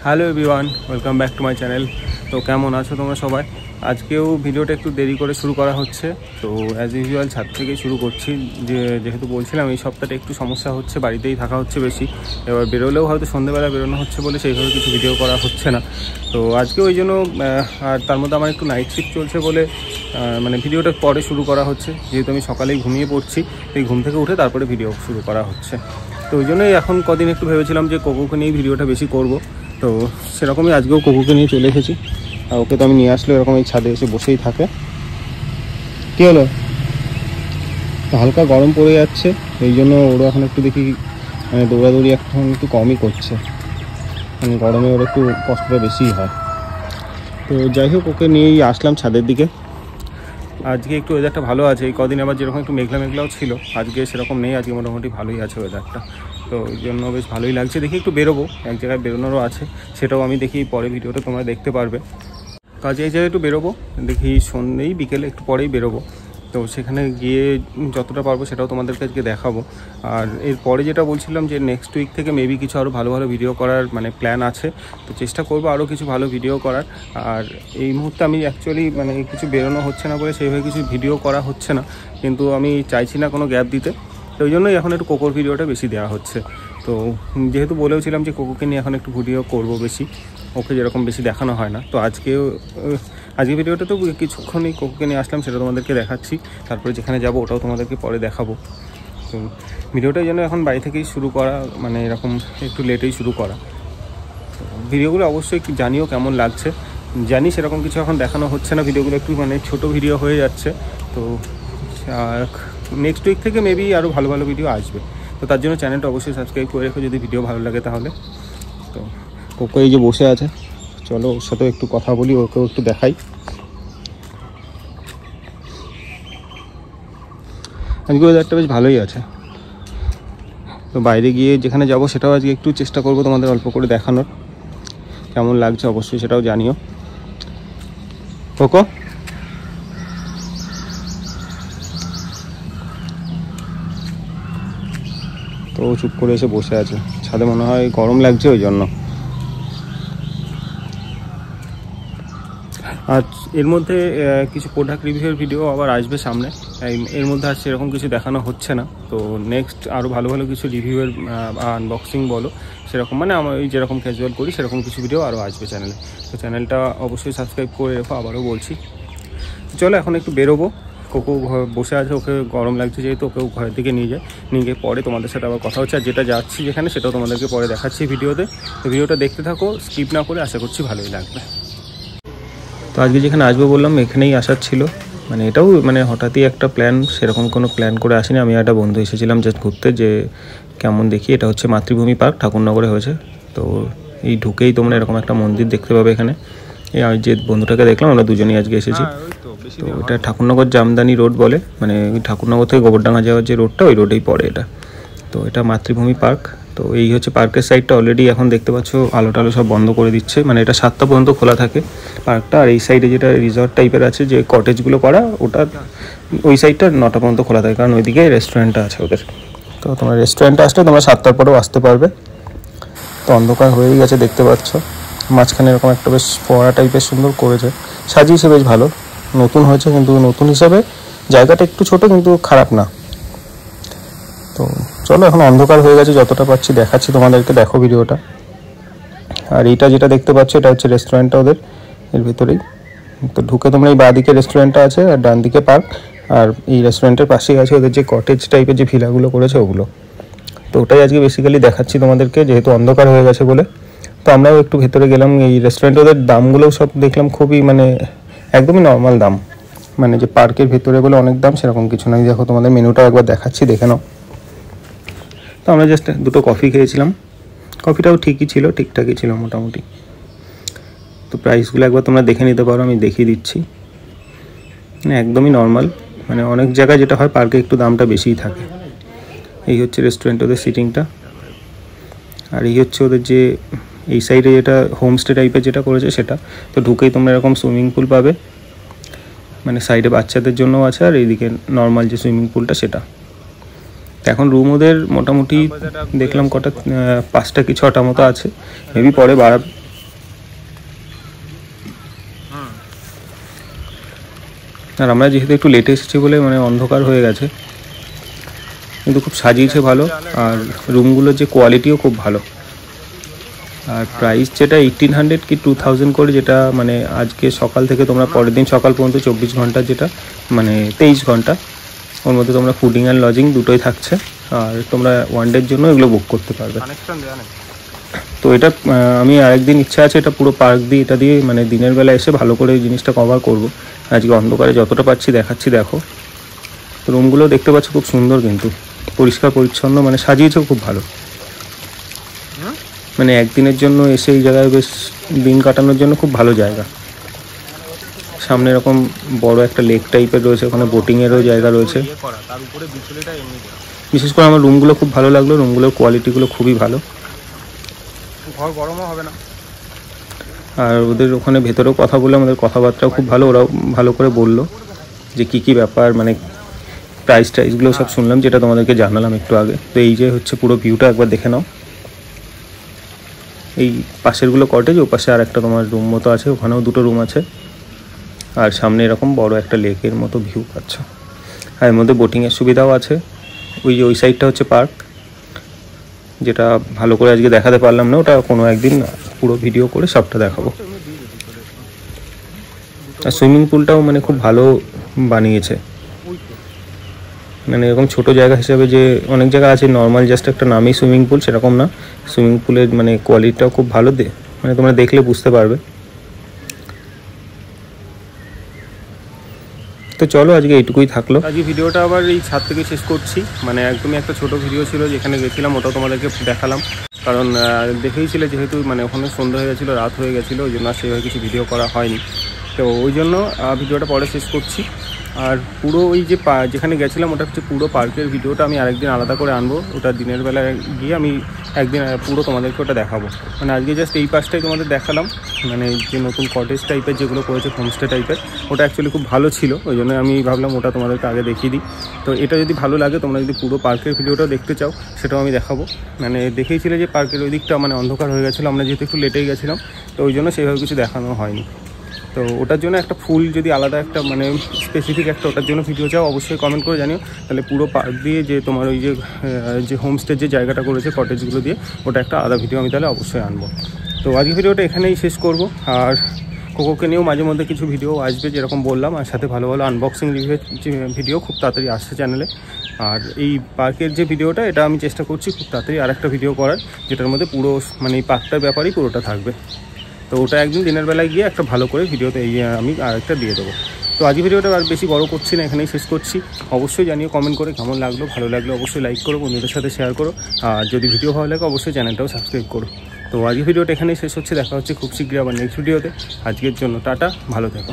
Hello everyone, welcome back to my channel. তো কেমন আছো তোমরা সবাই? আজকেও ভিডিওটা একটু দেরি করে শুরু করা হচ্ছে। তো অ্যাজ ইউজুয়াল ছাদ থেকেই শুরু করছি। যেহেতু বলছিলাম এই সপ্তাহটা একটু সমস্যা হচ্ছে, বাড়িতেই থাকা হচ্ছে বেশি। এবার বেরোলেও হয়তো সন্ধ্যেবেলা বেরোনো হচ্ছে বলে সেইভাবে কিছু ভিডিও করা হচ্ছে না। তো আজকে ওই জন্য, আর তার মধ্যে আমার একটু নাইট শিফট চলছে বলে মানে ভিডিওটা পরে শুরু করা হচ্ছে। যেহেতু আমি সকালেই ঘুমিয়ে পড়ছি, এই ঘুম থেকে উঠে তারপরে ভিডিও শুরু করা হচ্ছে। তো ওই জন্যই এখন কদিন একটু ভেবেছিলাম যে কোকোকে নিয়েই ভিডিওটা বেশি করব। তো সেরকমই আজকেও কোকোকে নিয়ে চলে এসেছি। আর ওকে তো আমি নিয়ে আসলে এরকম এই ছাদে এসে বসেই থাকে। কী হলো? হালকা গরম পড়ে যাচ্ছে, এই জন্য ওরা এখন একটু দেখি মানে দৌড়াদৌড়ি এখন একটু কমই করছে। মানে গরমে ওর একটু কষ্টটা বেশিই হয়। তো যাই হোক, ওকে নিয়েই আসলাম ছাদের দিকে। আজকে একটু ওয়েদারটা ভালো আছে। এই কদিন আবার যেরকম একটু মেঘলা মেঘলাও ছিল, আজকে সেরকম নেই। আজকে মোটামুটি ভালোই আছে ওয়েদারটা। তো ওই জন্য বেশ ভালোই লাগছে। দেখি একটু বেরোবো, এক জায়গায় বেরোনোরও আছে, সেটাও আমি দেখি পরে ভিডিওতে তোমরা দেখতে পারবে। কাজে এই জায়গায় একটু বেরোবো, দেখি সন্ধ্যেই বিকেলে একটু পরেই বেরোবো। তো সেখানে গিয়ে যতটা পারবো সেটাও তোমাদেরকে আজকে দেখাবো। আর এরপরে যেটা বলছিলাম যে নেক্সট উইক থেকে মেবি কিছু আরও ভালো ভালো ভিডিও করার মানে প্ল্যান আছে। তো চেষ্টা করবো আরও কিছু ভালো ভিডিও করার। আর এই মুহূর্তে আমি অ্যাকচুয়ালি মানে কিছু বেরোনো হচ্ছে না বলে সেইভাবে কিছু ভিডিও করা হচ্ছে না, কিন্তু আমি চাইছি না কোনো গ্যাপ দিতে। তো ওই জন্যই এখন একটু কোকোর ভিডিওটা বেশি দেওয়া হচ্ছে। তো যেহেতু বলেওছিলাম যে কোকোকে নিয়ে এখন একটু ভিডিও করবো বেশি, ওকে যেরকম বেশি দেখানো হয় না। তো আজকে ভিডিওটা তো কিছুক্ষণই কোকোকে নিয়ে আসলাম, সেটা তোমাদেরকে দেখাচ্ছি। তারপরে যেখানে যাব ওটাও তোমাদেরকে পরে দেখাবো। তো ভিডিওটাই যেন এখন বাড়ি থেকেই শুরু করা, মানে এরকম একটু লেটেই শুরু করা। তো ভিডিওগুলো অবশ্যই জানিও কেমন লাগছে। জানি সেরকম কিছু এখন দেখানো হচ্ছে না, ভিডিওগুলো একটু মানে ছোটো ভিডিও হয়ে যাচ্ছে। তো নেক্সট উইক থেকে মেবি আরও ভালো ভালো ভিডিও আসবে। তো তার জন্য চ্যানেলটা অবশ্যই সাবস্ক্রাইব করে রেখো যদি ভিডিও ভালো লাগে তাহলে। তো কোকো এই যে বসে আছে, চলো ওর সাথেও একটু কথা বলি, ওকেও একটু দেখাই। আজকে ওয়েদারটা বেশ ভালোই আছে। তো বাইরে গিয়ে যেখানে যাব সেটাও আজকে একটু চেষ্টা করব তোমাদের অল্প করে দেখানোর। কেমন লাগছে অবশ্যই সেটাও জানিও। কোকো, তো চুপ করে এসে বসে আছে ছাদে, মনে হয় গরম লাগছে ওই জন্য। আর এর মধ্যে কিছু প্রোডাক্ট রিভিউয়ের ভিডিও আবার আসবে সামনে। এর মধ্যে আর সেরকম কিছু দেখানো হচ্ছে না। তো নেক্সট আরও ভালো ভালো কিছু রিভিউয়ের আনবক্সিং বলো সেরকম, মানে আমি যেরকম ক্যাজুয়াল করি সেরকম কিছু ভিডিও আরও আসবে চ্যানেলে। তো চ্যানেলটা অবশ্যই সাবস্ক্রাইব করে রেখো, আবারও বলছি। চলো এখন একটু বেরোবো। কোকো বসে আছে, ওকে গরম লাগছে যেহেতু, ওকেও ঘরের দিকে নিয়ে গিয়ে পরে তোমাদের সাথে আবার কথা হচ্ছে। আর যেটা যাচ্ছি যেখানে সেটাও তোমাদেরকে পরে দেখাচ্ছি ভিডিওতে। তো ভিডিওটা দেখতে থাকো, স্কিপ না করে, আশা করছি ভালোই লাগবে। তো আজকে যেখানে আসবো বললাম এখানেই আসার ছিল, মানে এটাও মানে হঠাৎই একটা প্ল্যান, সেরকম কোনো প্ল্যান করে আসিনি। আমি একটা বন্ধু এসেছিলাম জাস্ট ঘুরতে, যে কেমন দেখি। এটা হচ্ছে মাতৃভূমি পার্ক, ঠাকুরনগরে হয়েছে। তো এই ঢুকেই তোমরা এরকম একটা মন্দির দেখতে পাবে এখানে। এই আমি যে বন্ধুটাকে দেখলাম আমরা দুজনেই আজকে এসেছি। তো এটা ঠাকুরনগর জামদানি রোড বলে, মানে ওই ঠাকুরনগর থেকে গোবরডাঙ্গা যাওয়ার যে রোডটা, ওই রোডেই পড়ে এটা। তো এটা মাতৃভূমি পার্ক। তো এই হচ্ছে পার্কের সাইডটা। অলরেডি এখন দেখতে পাচ্ছ আলো টালো সব বন্ধ করে দিচ্ছে, মানে এটা 7টা পর্যন্ত খোলা থাকে পার্কটা। আর এই সাইডে যেটা রিসর্ট টাইপের আছে, যে কটেজগুলো করা, ওটা ওই সাইডটা 9টা পর্যন্ত খোলা থাকে, কারণ ওইদিকে রেস্টুরেন্টটা আছে ওদের। তো তোমার রেস্টুরেন্টে আসলে তোমরা 7টার পরেও আসতে পারবে। তো অন্ধকার হয়েই গেছে দেখতে পাচ্ছ। মাঝখানে এরকম একটা বেশ ফোয়ারা টাইপের সুন্দর করেছে, সাজিয়েছে বেশ ভালো। নতুন হয়েছে, কিন্তু নতুন হিসাবে জায়গাটা একটু ছোট, কিন্তু খারাপ না। তো চলো, এখন অন্ধকার হয়ে গেছে, যতটা পাচ্ছি দেখাচ্ছি তোমাদেরকে, দেখো ভিডিওটা। আর এইটা যেটা দেখতে পাচ্ছ এটা হচ্ছে রেস্টুরেন্টটা ওদের, এর ভিতরেই। তো ঢুকে তোমরা এই বাঁদিকে রেস্টুরেন্টটা আছে আর ডান দিকে পার্ক। আর এই রেস্টুরেন্টের পাশেই আছে ওদের যে কটেজ টাইপের যে ভিলাগুলো করেছে ওগুলো। তো ওটাই আজকে বেসিক্যালি দেখাচ্ছি তোমাদেরকে, যেহেতু অন্ধকার হয়ে গেছে বলে। তো আমরাও একটু ভেতরে গেলাম। এই রেস্টুরেন্টে ওদের দামগুলোও সব দেখলাম খুবই মানে একদমই নর্মাল দাম, মানে যে পার্কের ভেতরে বলে অনেক দাম সেরকম কিছু নয়। দেখো তোমাদের মেনুটাও একবার দেখাচ্ছি, দেখে নাও। তো আমরা জাস্ট দুটো কফি খেয়েছিলাম, কফিটাও ঠিকই ছিল, ঠিকঠাকই ছিল মোটামুটি। তো প্রাইসগুলো একবার তোমরা দেখে নিতে পারো, আমি দেখিয়ে দিচ্ছি। মানে একদমই নর্মাল, মানে অনেক জায়গায় যেটা হয় পার্কে একটু দামটা বেশিই থাকে। এই হচ্ছে রেস্টুরেন্ট, ওদের সিটিংটা। আর এই হচ্ছে ওদের যে এই সাইডে যেটা হোমস্টে টাইপের যেটা করেছে সেটা। তো ঢুকেই তোমরা এরকম সুইমিং পুল পাবে, মানে সাইডে বাচ্চাদের জন্যও আছে, আর এইদিকে নর্মাল যে সুইমিং পুলটা সেটা। এখন রুম ওদের মোটামুটি দেখলাম কটা 5টা কি 6টা মতো আছে, মেবি পরে আর আমরা যেহেতু একটু লেটে এসেছি বলে মানে অন্ধকার হয়ে গেছে, কিন্তু খুব সাজিয়েছে ভালো। আর রুমগুলোর যে কোয়ালিটিও খুব ভালো। আর প্রাইস যেটা 1800 কি 2000 করে, যেটা মানে আজকে সকাল থেকে তোমরা পরের দিন সকাল পর্যন্ত 24 ঘন্টা, যেটা মানে 23 ঘন্টা, ওর মধ্যে তোমরা ফুডিং অ্যান্ড লজিং দুটোই থাকছে। আর তোমরা ওয়ান ডের জন্য এগুলো বুক করতে পারবে। তো এটা আমি আরেকদিন ইচ্ছা আছে এটা পুরো পার্ক দিয়ে, এটা দিয়ে মানে দিনের বেলা এসে ভালো করে এই জিনিসটা কভার করব। আজকে অন্ধকারে যতটা পাচ্ছি দেখাচ্ছি। দেখো, তো রুমগুলো দেখতে পাচ্ছ খুব সুন্দর, কিন্তু পরিষ্কার পরিচ্ছন্ন, মানে সাজিয়েছেও খুব ভালো। মানে একদিনের জন্য এসে এই জায়গায় বেশ দিন কাটানোর জন্য খুব ভালো জায়গা। সামনে এরকম বড় একটা লেক টাইপের রয়েছে, ওখানে বোটিংয়েরও জায়গা রয়েছে। বিশেষ করে আমার রুমগুলো খুব ভালো লাগলো, রুমগুলোর কোয়ালিটিগুলো খুবই ভালো, ঘর গরমও হবে না। আর ওদের ওখানে ভেতরেও কথা বলে আমাদের কথাবার্তাও খুব ভালো, ওরাও ভালো করে বললো যে কী ব্যাপার, মানে প্রাইসগুলো সব শুনলাম, যেটা তোমাদেরকে জানালাম একটু আগে। তো এই যে হচ্ছে পুরো ভিউটা একবার দেখে নাও। এই পাশেরগুলো কটেজ, ও পাশে আর একটা তোমার রুম মতো আছে, ওখানেও দুটো রুম আছে। আর সামনে এরকম বড় একটা লেকের মতো ভিউ পাচ্ছ। আর এর মধ্যে বোটিংয়ের সুবিধাও আছে। ওই সাইডটা হচ্ছে পার্ক, যেটা ভালো করে আজকে দেখাতে পারলাম না, ওটা কোনো একদিন পুরো ভিডিও করে সবটা দেখাবো। আর সুইমিং পুলটাও মানে খুব ভালো বানিয়েছে, মানে এরকম ছোটো জায়গা হিসাবে, যে অনেক জায়গা আছে নর্মাল জাস্ট একটা নামই সুইমিং পুল, সেরকম না। সুইমিং পুলের মানে কোয়ালিটিটাও খুব ভালো, মানে তোমরা দেখলে বুঝতে পারবে। তো চলো আজকে এইটুকুই থাকলো। আজকে ভিডিওটা আবার এই ছাদ থেকে শেষ করছি। মানে একদমই একটা ছোট ভিডিও ছিল, যেখানে গেছিলাম ওটাও তোমাদেরকে দেখালাম। কারণ দেখেইছিলে যেহেতু মানে ওখানে সন্ধ্যা হয়ে গেছিলো, রাত হয়ে গেছিলো, ওই জন্য আর সেভাবে কিছু ভিডিও করা হয়নি। তো ওই জন্য ভিডিওটা পরে শেষ করছি। আর পুরো ওই যে যেখানে গেছিলাম ওটা হচ্ছে পুরো পার্কের ভিডিওটা আমি আরেকদিন আলাদা করে আনবো। ওটা দিনের বেলায় গিয়ে আমি একদিন পুরো তোমাদেরকে ওটা দেখাবো। মানে আজকে জাস্ট এই পাশটাই তোমাদের দেখালাম, মানে যে নতুন কটেজ টাইপের যেগুলো করেছে, হোমস্টে টাইপের, ওটা অ্যাকচুয়ালি খুব ভালো ছিল, ওই জন্য আমি ভাবলাম ওটা তোমাদেরকে আগে দেখিয়ে দিই। তো এটা যদি ভালো লাগে, তোমরা যদি পুরো পার্কের ভিডিওটাও দেখতে চাও, সেটাও আমি দেখাবো। মানে দেখেইছিলে যে পার্কের ওই দিকটা মানে অন্ধকার হয়ে গেছিলো, আমরা যেহেতু একটু লেটেই গেছিলাম, তো ওই জন্য সেইভাবে কিছু দেখানো হয়নি। তো ওটার জন্য একটা ফুল যদি আলাদা একটা মানে স্পেসিফিক একটা ওটার জন্য ভিডিও চাও, অবশ্যই কমেন্ট করে জানিও। তাহলে পুরো পার্ক দিয়ে যে তোমার ওই যে হোমস্টের যে জায়গাটা করেছে কটেজগুলো দিয়ে, ওটা একটা আলাদা ভিডিও আমি তাহলে অবশ্যই আনবো। তো আজকে ভিডিওটা এখানেই শেষ করব। আর কোকোকে নিয়েও মাঝে মধ্যে কিছু ভিডিও আসবে, যেরকম বললাম, আর সাথে ভালো ভালো আনবক্সিং রিভিউয়ের যে ভিডিও খুব তাড়াতাড়ি আসছে চ্যানেলে। আর এই পার্কের যে ভিডিওটা, এটা আমি চেষ্টা করছি খুব তাড়াতাড়ি আর একটা ভিডিও করার, যেটার মধ্যে পুরো মানে এই পার্কটার ব্যাপারেই পুরোটা থাকবে। তো ওটা একদিন দিনের বেলায় গিয়ে একটা ভালো করে ভিডিওতে আমি আরেকটা দিয়ে দেবো। তো আজকে ভিডিওটা আর বেশি বড় করছি না, এখানেই শেষ করছি। অবশ্যই জানিও কমেন্ট করে কেমন লাগলো, ভালো লাগলো অবশ্যই লাইক করো, বন্ধুদের সাথে শেয়ার করো। আর যদি ভিডিও ভালো লাগে অবশ্যই চ্যানেলটাও সাবস্ক্রাইব করো। তো আজকে ভিডিওটা এখানেই শেষ হচ্ছে, দেখা হচ্ছে খুব শীঘ্রই আবার নেক্সট ভিডিওতে। আজকের জন্য টাটা, ভালো থেকো।